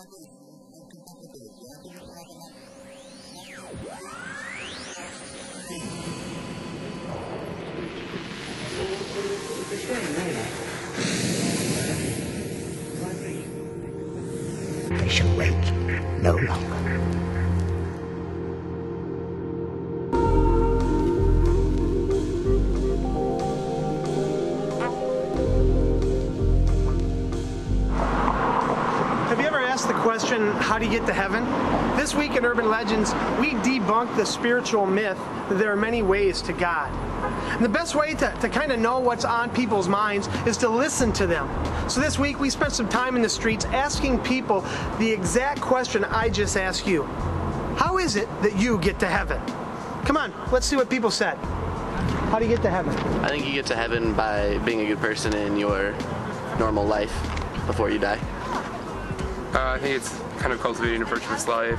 They shall wait no longer. Have you ever asked the question, how do you get to heaven? This week in Urban Legends, we debunk the spiritual myth that there are many ways to God. And the best way to kind of know what's on people's minds is to listen to them. So this week we spent some time in the streets asking people the exact question I just asked you. How is it that you get to heaven? Come on, let's see what people said. How do you get to heaven? I think you get to heaven by being a good person in your normal life before you die. I think it's kind of cultivating a virtuous life,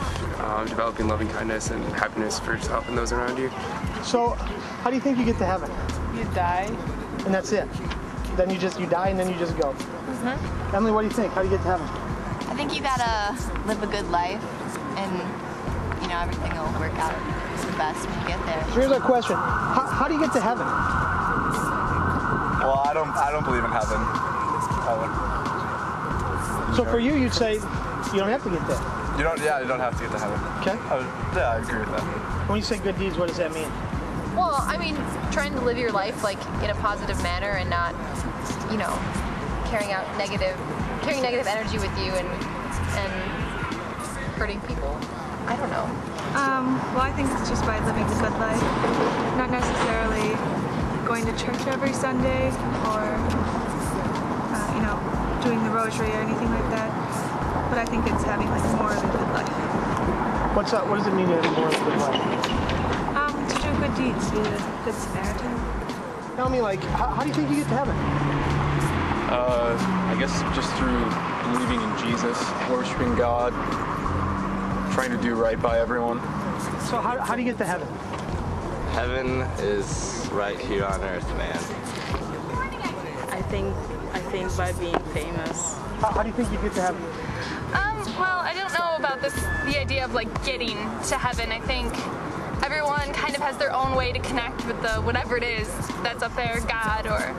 developing loving kindness and happiness for yourself and those around you. So, how do you think you get to heaven? You die. And that's it? Then you die and then you just go? Mm-hmm. Emily, what do you think? How do you get to heaven? I think you gotta live a good life and, you know, everything will work out the best when you get there. So here's our question. How do you get to heaven? Well, I don't believe in heaven. So for you, you'd say you don't have to get there. You don't have to get to heaven. Okay. I agree with that. When you say good deeds, what does that mean? Well, I mean, trying to live your life like in a positive manner and not, you know, carrying negative energy with you and hurting people. I don't know. Well, I think it's just by living a good life, not necessarily going to church every Sunday or, you know, doing the rosary or anything like that. But I think it's having like more of a good life. What does it mean to have more of a good life? To do good deeds, be a good Samaritan. Tell me, like, how do you think you get to heaven? I guess just through believing in Jesus, worshiping God, trying to do right by everyone. So how do you get to heaven? Heaven is right here on earth, man. I think by being famous. How do you think you get to heaven? Well, I don't know about the idea of like getting to heaven. I think everyone kind of has their own way to connect with whatever it is that's up there, God or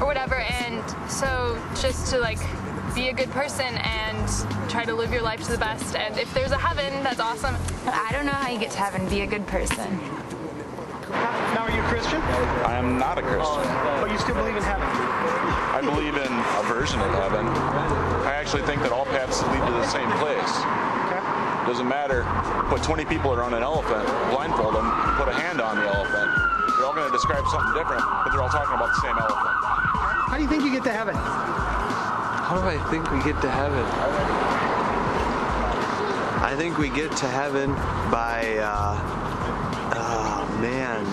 whatever, and so just to like be a good person and try to live your life to the best, and if there's a heaven, that's awesome. I don't know how you get to heaven. Be a good person. Now, are you a Christian? I am not a Christian. But you still believe in heaven? I believe in a version of heaven. I actually think that all paths lead to the same place. Okay. Doesn't matter. Put 20 people around an elephant, blindfold them, put a hand on the elephant. They're all going to describe something different, but they're all talking about the same elephant. How do you think you get to heaven? How do I think we get to heaven? I think we get to heaven by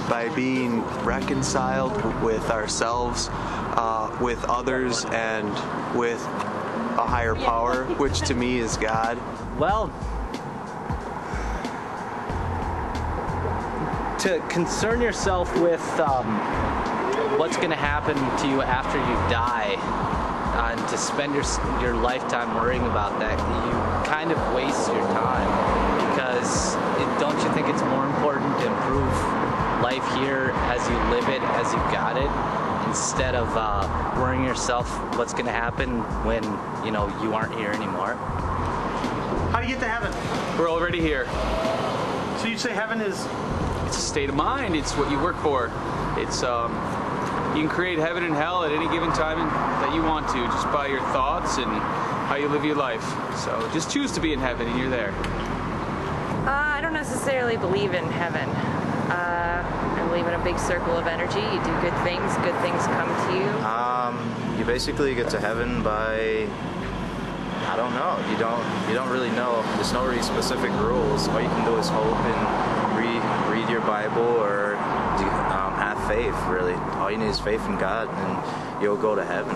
by being reconciled with ourselves, with others, and with a higher power, which to me is God. Well, to concern yourself with what's going to happen to you after you die, and to spend your lifetime worrying about that, you kind of waste your time, because don't you think it's more important to improve life here as you live it, as you got it, instead of worrying yourself what's going to happen when you aren't here anymore? How do you get to heaven? We're already here. So you'd say heaven is? It's a state of mind. It's what you work for. It's you can create heaven and hell at any given time that you want to, just by your thoughts and how you live your life. So just choose to be in heaven and you're there. I don't necessarily believe in heaven. I believe in a big circle of energy. You do good things come to you. You basically get to heaven by, I don't know. You don't really know. There's no really specific rules. All you can do is hope and read your Bible, or have faith. Really, all you need is faith in God, and you'll go to heaven.